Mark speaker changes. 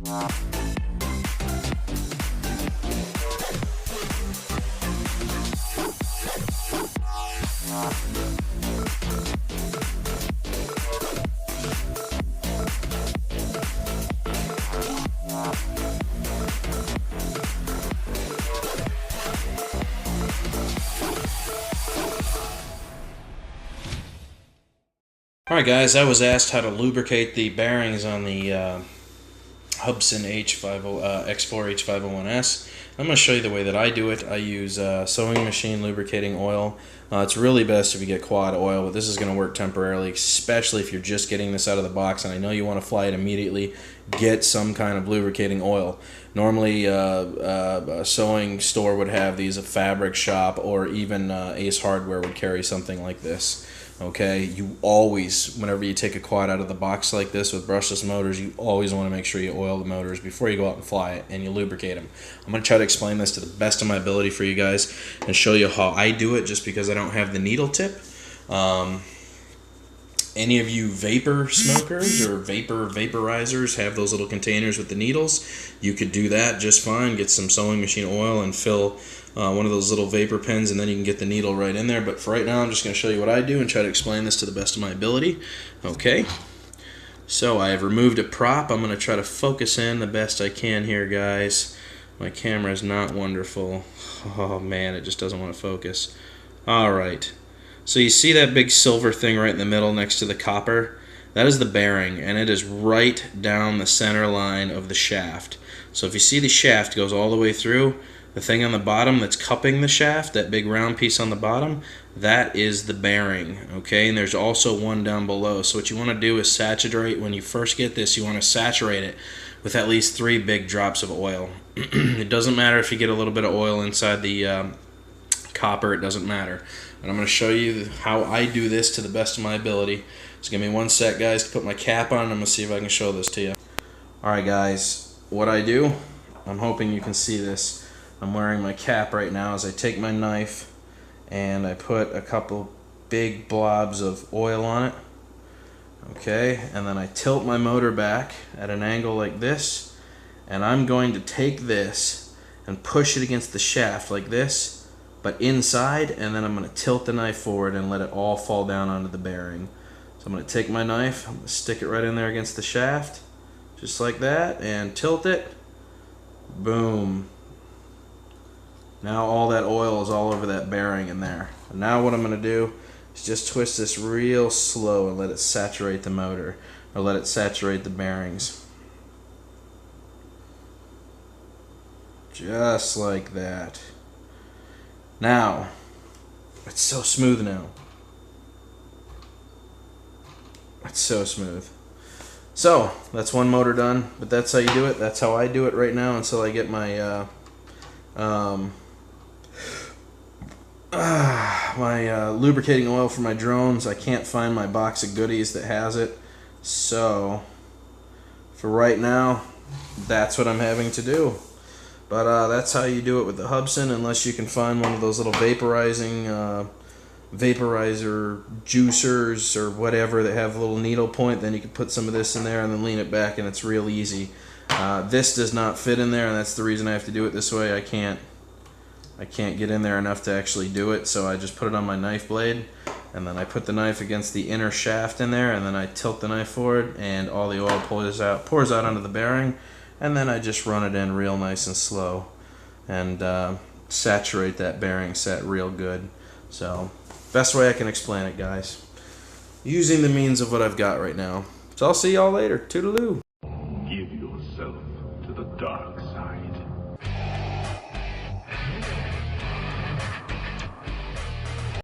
Speaker 1: Alright guys, I was asked how to lubricate the bearings on the Hubsan X4 H501S. I'm going to show you the way that I do it. I use sewing machine lubricating oil. It's really best if you get quad oil, but this is going to work temporarily, especially if you're just getting this out of the box and I know you want to fly it immediately. Get some kind of lubricating oil. Normally a sewing store would have these, a fabric shop, or even Ace Hardware would carry something like this. Okay, you always, whenever you take a quad out of the box like this with brushless motors, you always want to make sure you oil the motors before you go out and fly it, and you lubricate them. I'm going to try to explain this to the best of my ability for you guys and show you how I do it, just because I don't have the needle tip. Any of you vapor smokers or vaporizers have those little containers with the needles, you could do that just fine. Get some sewing machine oil and fill one of those little vapor pens, and then you can get the needle right in there. But for right now, I'm just going to show you what I do and try to explain this to the best of my ability. Okay, so I have removed a prop. I'm going to try to focus in the best I can here, guys. My camera is not wonderful. Oh man, it just doesn't want to focus. Alright, so you see that big silver thing right in the middle next to the copper? That is the bearing, and it is right down the center line of the shaft. So if you see the shaft goes all the way through, the thing on the bottom that's cupping the shaft, that big round piece on the bottom, that is the bearing, okay? And there's also one down below. So what you want to do is saturate, when you first get this, you want to saturate it with at least 3 big drops of oil. It doesn't matter if you get a little bit of oil inside the copper, it doesn't matter. And I'm going to show you how I do this to the best of my ability. So give me 1 sec, guys, to put my cap on, and I'm going to see if I can show this to you. Alright guys, what I do, I'm hoping you can see this. I'm wearing my cap right now as I take my knife and I put a couple big blobs of oil on it. Okay, and then I tilt my motor back at an angle like this, and I'm going to take this and push it against the shaft like this, but inside, and then I'm going to tilt the knife forward and let it all fall down onto the bearing. So I'm going to take my knife, I'm going to stick it right in there against the shaft, just like that, and tilt it. Boom. Now all that oil is all over that bearing in there. And now what I'm going to do is just twist this real slow and let it saturate the motor, or let it saturate the bearings. Just like that. Now, it's so smooth now. It's so smooth. So, that's one motor done, but that's how you do it. That's how I do it right now until I get my lubricating oil for my drones. I can't find my box of goodies that has it, so for right now that's what I'm having to do. But that's how you do it with the Hubsan, unless you can find one of those little vaporizer juicers or whatever that have a little needle point. Then you can put some of this in there and then lean it back, and it's real easy. This does not fit in there, and that's the reason I have to do it this way. I can't get in there enough to actually do it, so I just put it on my knife blade, and then I put the knife against the inner shaft in there, and then I tilt the knife forward, and all the oil pours out onto the bearing, and then I just run it in real nice and slow and saturate that bearing set real good. So best way I can explain it, guys, using the means of what I've got right now. So I'll see y'all later. Toodaloo.
Speaker 2: Give yourself to the dark side.